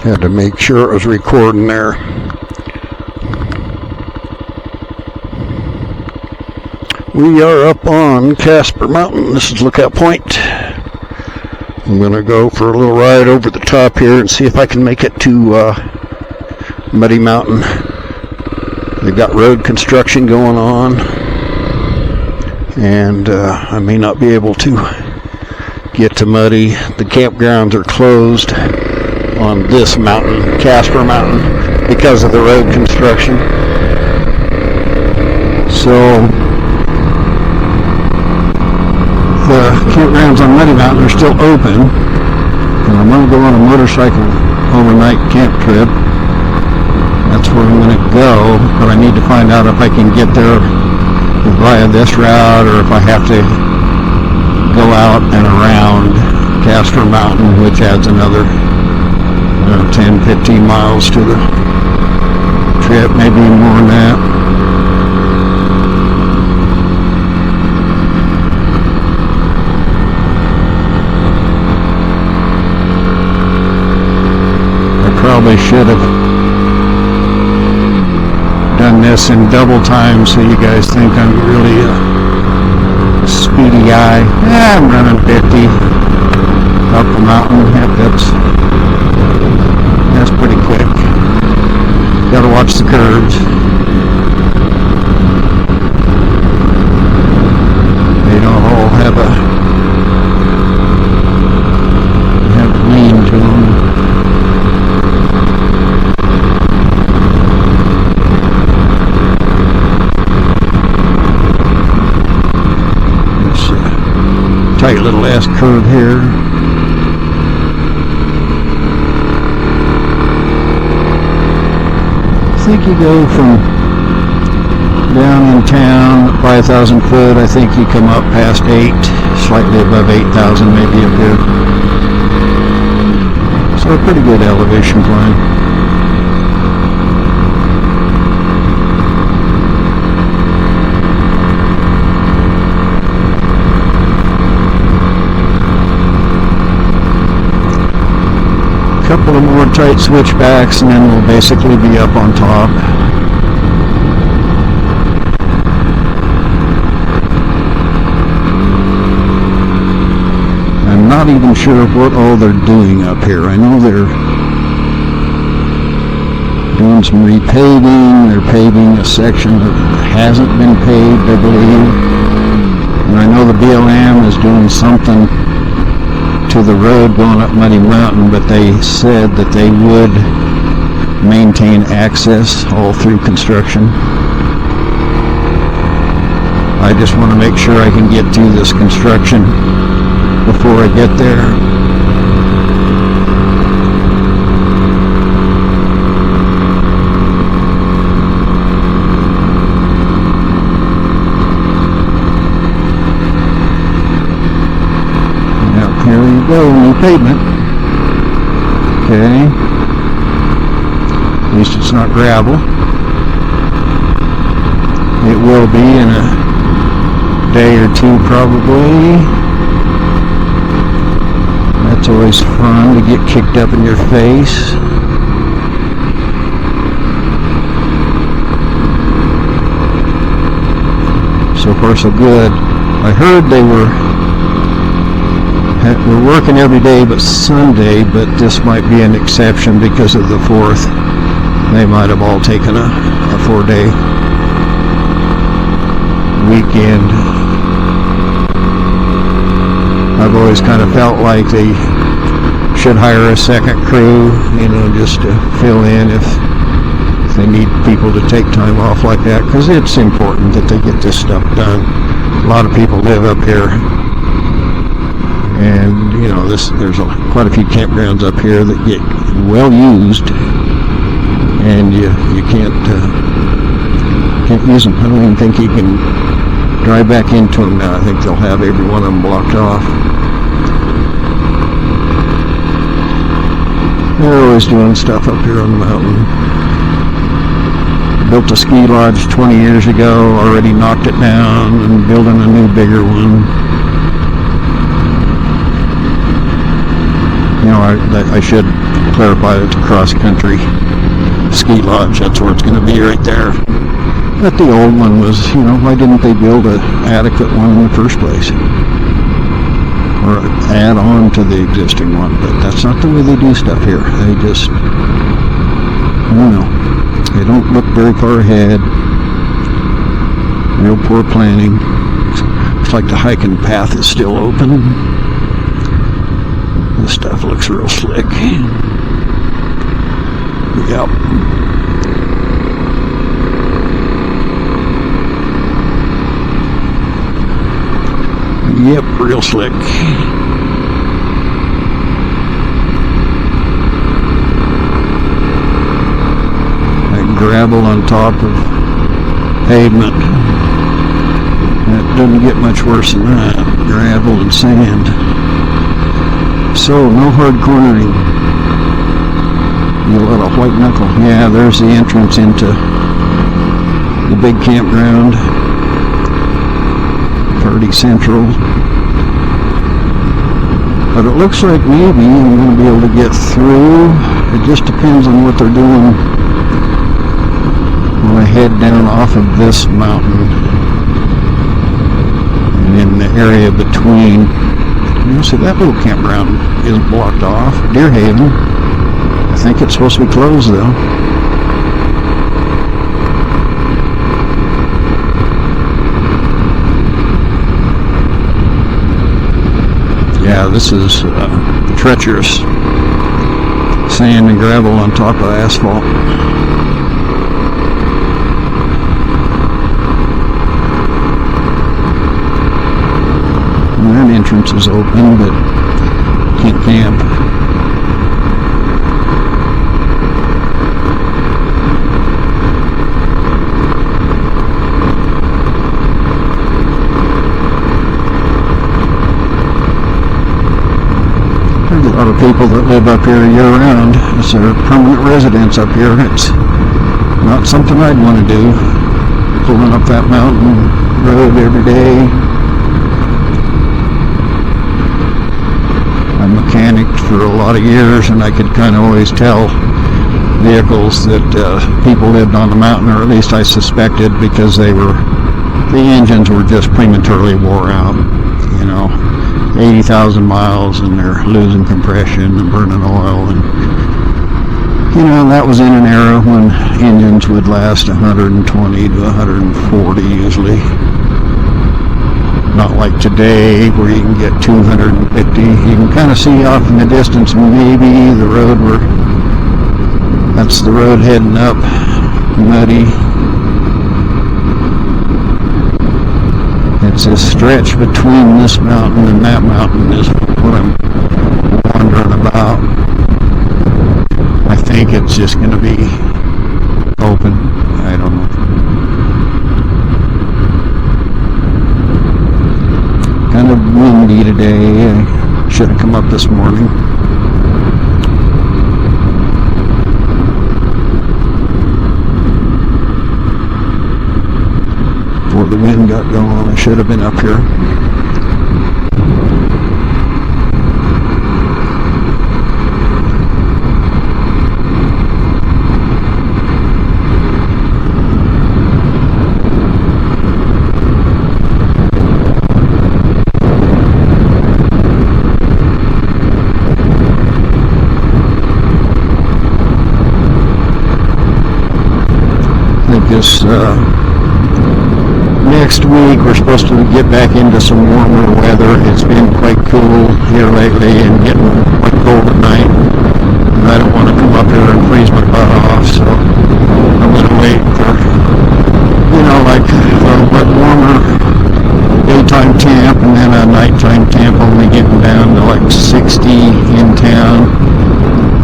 Had to make sure it was recording there. We are up on Casper Mountain. This is Lookout Point. I'm going to go for a little ride over the top here and see if I can make it to Muddy Mountain. They've got road construction going on, and I may not be able to get to Muddy. The campgrounds are closed on this mountain, Casper Mountain, because of the road construction. So the campgrounds on Muddy Mountain are still open, and I'm going to go on a motorcycle overnight camp trip. That's where I'm going to go, but I need to find out if I can get there via this route or if I have to go out and around Casper Mountain, which adds another 10-15 miles to the trip, maybe more than that. I probably should have done this in double time so you guys think I'm really a speedy guy. I'm running 50 up the mountain. That's pretty quick. Gotta watch the curves. They don't all have a lean to them. It's a tight little ass curve here. I think you go from down in town 5,000 foot. I think you come up past 8, slightly above 8,000 maybe up here. So a pretty good elevation climb. Couple of more tight switchbacks and then we'll basically be up on top. I'm not even sure what all they're doing up here. I know they're doing some repaving. They're paving a section that hasn't been paved, I believe. And I know the BLM is doing something to the road going up Muddy Mountain, but they said that they would maintain access all through construction. I just want to make sure I can get through this construction before I get there. Here you go, new pavement. Okay. At least it's not gravel. It will be in a day or two probably. That's always fun to get kicked up in your face. So far so good. I heard we're working every day but Sunday, but this might be an exception because of the 4th. They might have all taken a 4-day weekend. I've always kind of felt like they should hire a second crew, just to fill in if they need people to take time off like that, because it's important that they get this stuff done. A lot of people live up here. And there's quite a few campgrounds up here that get well used, and you can't use them. I don't even think you can drive back into them now. I think they'll have every one of them blocked off. They're always doing stuff up here on the mountain. Built a ski lodge 20 years ago, already knocked it down, and building a new bigger one. I should clarify that the cross-country ski lodge, that's where it's going to be right there. But the old one was, why didn't they build an adequate one in the first place? Or add on to the existing one, but that's not the way they do stuff here. They just, they don't look very far ahead. Real poor planning. Looks like the hiking path is still open. This stuff looks real slick. Yep. Yep, real slick. That gravel on top of pavement. That doesn't get much worse than that. Gravel and sand. So, no hard cornering. A little white knuckle. Yeah, there's the entrance into the big campground. Party Central. But it looks like maybe I'm going to be able to get through. It just depends on what they're doing when I head down off of this mountain. And in the area between, see that little campground isn't blocked off. Deer Haven. I think it's supposed to be closed though. Yeah, this is treacherous. Sand and gravel on top of asphalt. And that entrance is open, but can't camp. There's a lot of people that live up here year-round. It's their permanent residence up here. It's not something I'd want to do. Pulling up that mountain road every day. I mechanicked for a lot of years, and I could kind of always tell vehicles that people lived on the mountain, or at least I suspected, because the engines were just prematurely wore out. 80,000 miles and they're losing compression and burning oil, and that was in an era when engines would last 120 to 140 usually. Not like today where you can get 250. You can kind of see off in the distance maybe the road that's the road heading up, muddy. It's a stretch between this mountain and that mountain is what I'm wondering about. I think it's just going to be open. I don't know. Kind of windy today. I should have come up this morning. Before the wind got going, I should have been up here. I think this next week we're supposed to get back into some warmer weather. It's been quite cool here lately and getting quite cold at night. And I don't want to come up here and freeze my butt off, so I'm going to wait for, like a warmer daytime temp and then a nighttime temp only getting down to like 60 in town.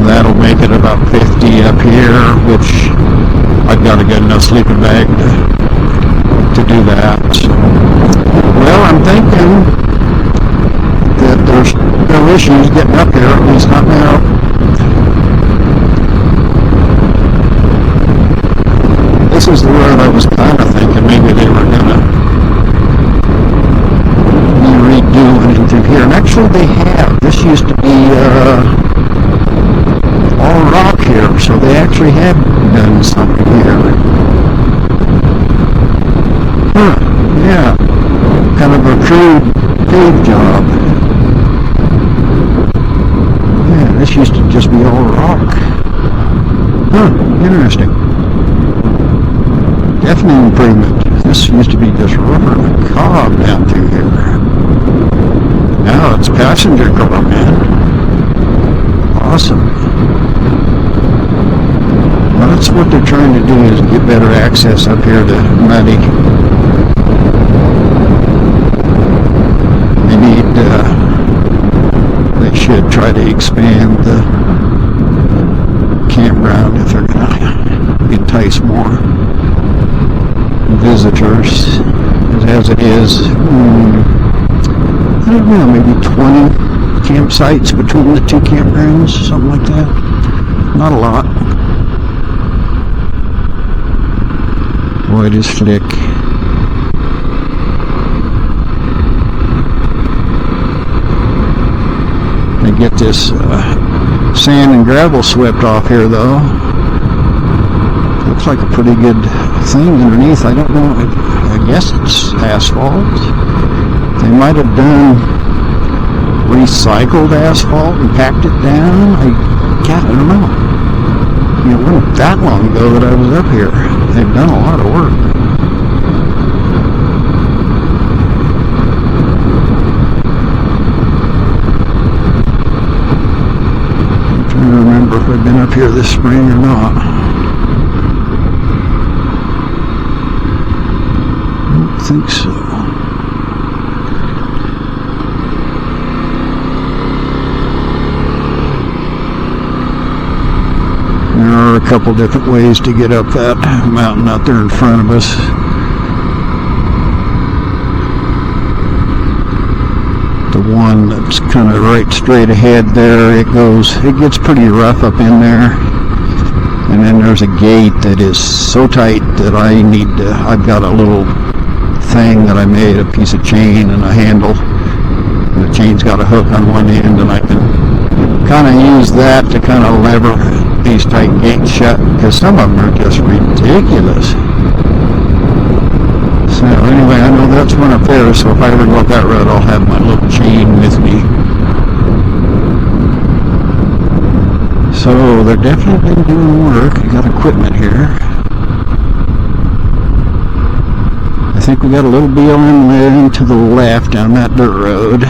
That'll make it about 50 up here, which I've got a good enough sleeping bag to do that. So, well, I'm thinking that there's no issues getting up here, at least not now. This is the road I was kind of thinking maybe they were going to be redoing it through here. And actually they have. This used to be actually have done something here. Huh, yeah. Kind of a crude pave job. Yeah, this used to just be all rock. Huh, interesting. Definite improvement. This used to be just rubber cob down through here. Now it's passenger car, man. Awesome. Well, that's what they're trying to do, is get better access up here to Muddy. They should try to expand the campground if they're going to entice more visitors. As it is, I don't know, maybe 20 campsites between the two campgrounds, something like that. Not a lot. Boy, it is slick. They get this sand and gravel swept off here, though. Looks like a pretty good thing underneath. I don't know. I guess it's asphalt. They might have done recycled asphalt and packed it down. I don't know. It wasn't that long ago that I was up here. They've done a lot of work. I'm trying to remember if I've been up here this spring or not. I don't think so. There are a couple different ways to get up that mountain out there in front of us. The one that's kind of right straight ahead there, it gets pretty rough up in there. And then there's a gate that is so tight that I've got a little thing that I made, a piece of chain and a handle. And the chain's got a hook on one end, and I can kind of use that to kind of lever these tight gates shut, because some of them are just ridiculous. So anyway, I know that's one up there, so if I ever go up that road, I'll have my little chain with me. So they're definitely been doing work. I got equipment here. I think we got a little BLM lane to the left down that dirt road.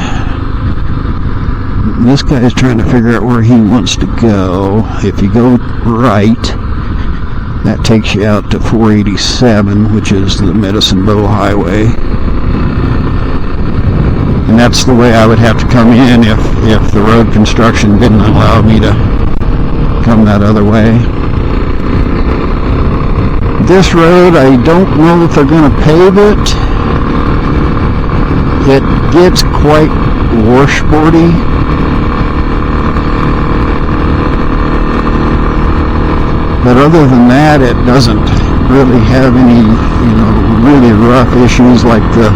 This guy is trying to figure out where he wants to go. If you go right, that takes you out to 487, which is the Medicine Bow Highway. And that's the way I would have to come in if the road construction didn't allow me to come that other way. This road, I don't know if they're going to pave it. It gets quite washboardy. But other than that, it doesn't really have any, really rough issues like the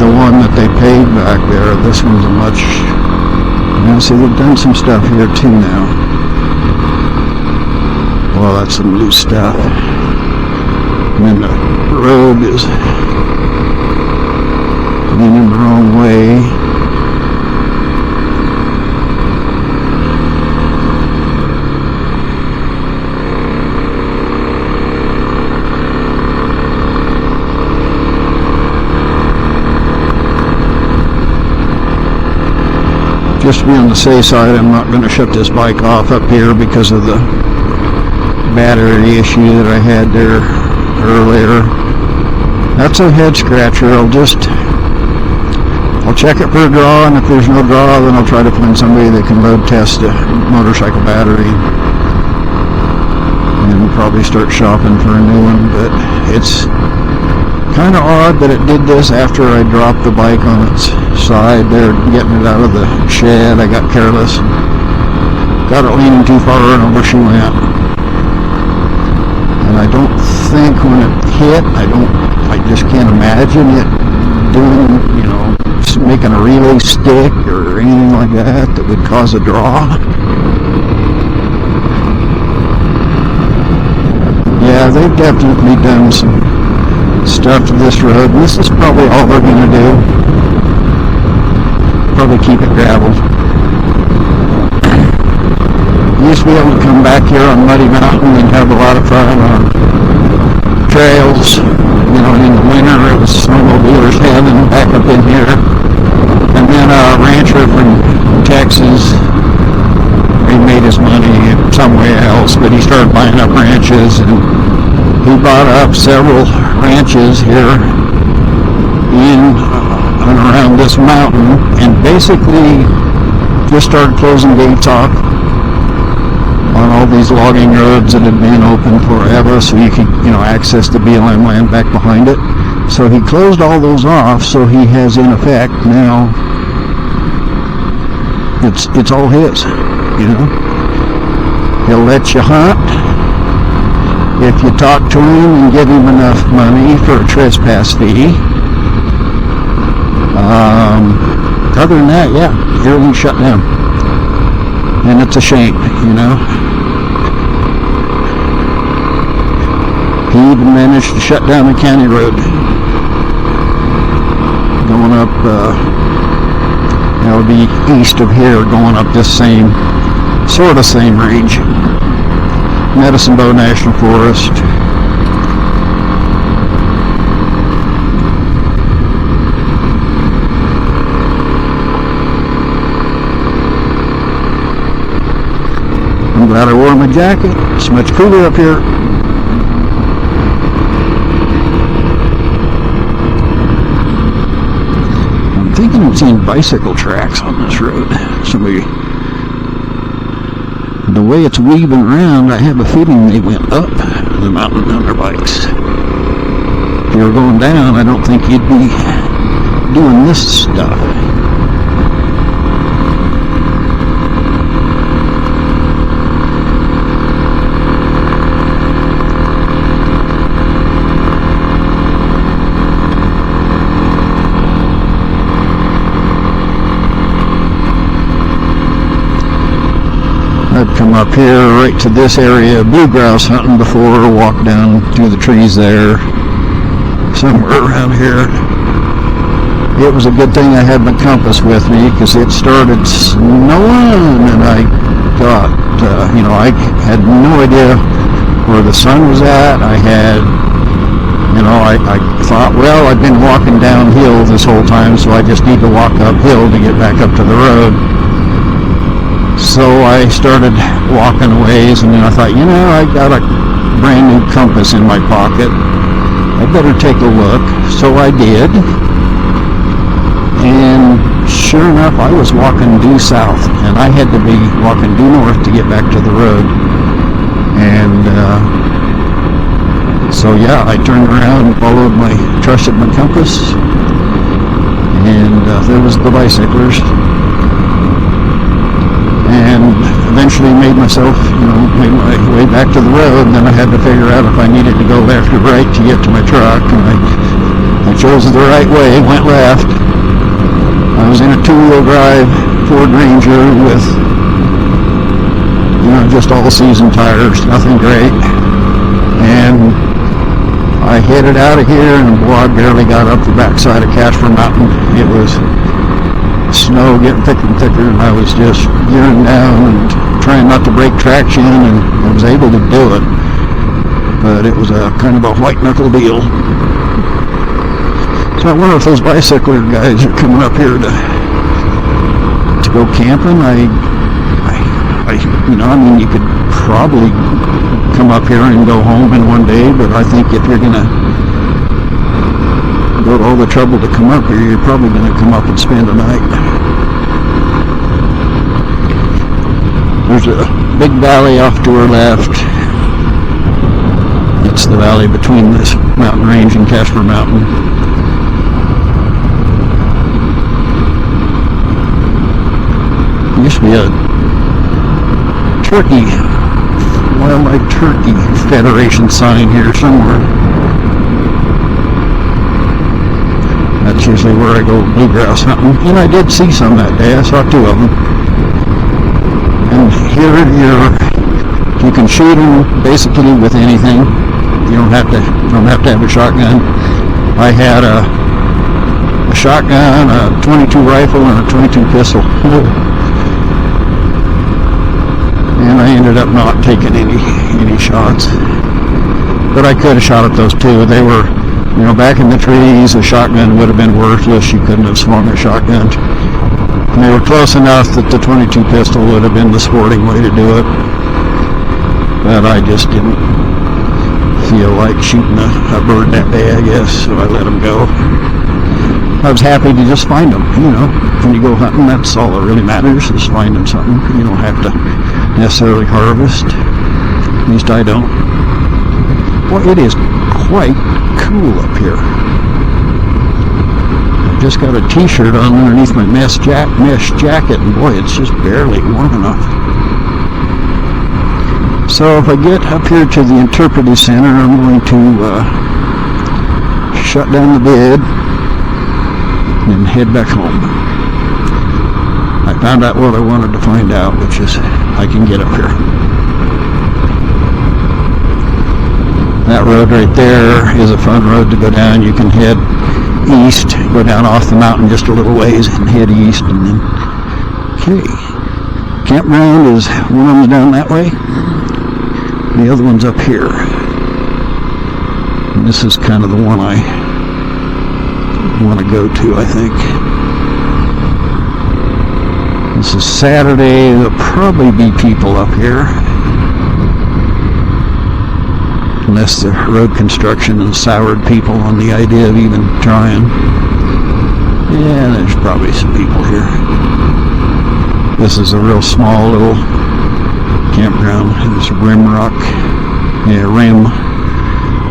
one that they paved back there. This one's a much, see, they've done some stuff here too now. Well, that's some loose stuff. And then the road is leaning the wrong way. Just to be on the safe side, I'm not going to shut this bike off up here because of the battery issue that I had there earlier. That's a head scratcher. I'll check it for a draw, and if there's no draw, then I'll try to find somebody that can load test a motorcycle battery and probably start shopping for a new one. But it's kind of odd that it did this after I dropped the bike on its side there, getting it out of the shed. I got careless, got it leaning too far, and over she went. And I don't think when it hit, I just can't imagine it doing, making a relay stick or anything like that would cause a draw. yeah, they've definitely done some stuff to this road. And this is probably all they're going to do. Probably keep it gravel. You used to be able to come back here on Muddy Mountain and have a lot of fun on trails. You know, in the winter it was snowmobilers heaven back up in here. And then a rancher from Texas, he made his money somewhere else, but he started buying up ranches, and he bought up several ranches here in and around this mountain, and basically just started closing gates off on all these logging roads that had been open forever, so you could, you know, access the BLM land back behind it. So he closed all those off, so he has in effect now, it's all his, you know. He'll let you hunt if you talk to him and give him enough money for a trespass fee. Other than that, yeah, everything's shut down. And it's a shame, you know. He even managed to shut down the county road going up, that would be east of here, going up this same range. Medicine Bow National Forest. I'm glad I wore my jacket. It's much cooler up here. I'm thinking I'm seeing bicycle tracks on this road. Somebody, the way it's weaving around, I have a feeling they went up the mountain on their bikes. If you were going down, I don't think you'd be doing this stuff. I'd come up here right to this area, blue grouse hunting before, walk down through the trees there, somewhere around here. It was a good thing I had my compass with me, because it started snowing, and I thought, you know, I had no idea where the sun was at. I had, you know, I thought, well, I've been walking downhill this whole time, so I just need to walk uphill to get back up to the road. So I started walking a ways, and then I thought, you know, I got a brand new compass in my pocket. I better take a look. So I did. And sure enough, I was walking due south, and I had to be walking due north to get back to the road. And so yeah, I turned around and followed trusted my compass, and there was the bicyclers. And eventually made my way back to the road, and then I had to figure out if I needed to go left or right to get to my truck, and I chose the right way, went left. I was in a two-wheel drive Ford Ranger with, you know, just all-season tires, nothing great. And I headed out of here, and boy, I barely got up the backside of Casper Mountain. It was snow getting thicker and thicker, and I was just gearing down and trying not to break traction, and I was able to do it, but it was a kind of a white knuckle deal. So I wonder if those bicycler guys are coming up here to go camping. You know, I mean, you could probably come up here and go home in one day, but I think if you're gonna go to all the trouble to come up here, you're probably going to come up and spend a night. There's a big valley off to our left. It's the valley between this mountain range and Casper Mountain. There used to be a Wildlife Turkey Federation sign here somewhere. That's usually where I go blue grouse hunting. And I did see some that day. I saw two of them. And here you can shoot them basically with anything. You don't have to have a shotgun. I had a shotgun, a 22 rifle, and a 22 pistol. And I ended up not taking any shots. But I could have shot at those too. They were, back in the trees, a shotgun would have been worthless. You couldn't have swung a shotgun. And they were close enough that the 22 pistol would have been the sporting way to do it. But I just didn't feel like shooting a bird that day, I guess, so I let them go. I was happy to just find them, When you go hunting, that's all that really matters, is finding something. You don't have to necessarily harvest. At least I don't. Well, it is quite cool up here. I just got a t-shirt on underneath my mesh jacket, and boy, it's just barely warm enough. So if I get up here to the interpretive center, I'm going to shut down the bed and head back home. I found out what I wanted to find out, which is I can get up here. That road right there is a fun road to go down. You can head east, go down off the mountain just a little ways and head east, and then, okay. Campground is one of them's down that way. The other one's up here. And this is kind of the one I want to go to, I think. This is Saturday. There'll probably be people up here. Unless the road construction has soured people on the idea of even trying. Yeah, there's probably some people here. This is a real small little campground. It's Rimrock. Yeah,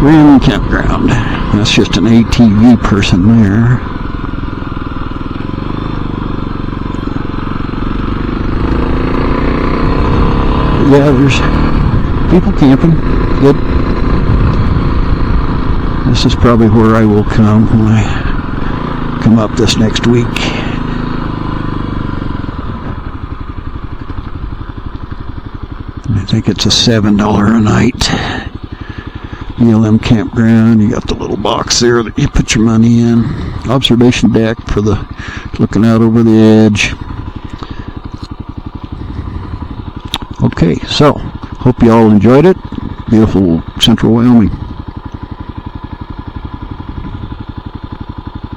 Rim Campground. That's just an ATV person there. Yeah, there's people camping. Good. This is probably where I will come when I come up this next week. I think it's a $7 a night. BLM campground. You got the little box there that you put your money in. Observation deck for the looking out over the edge. Okay, so hope you all enjoyed it. Beautiful Central Wyoming.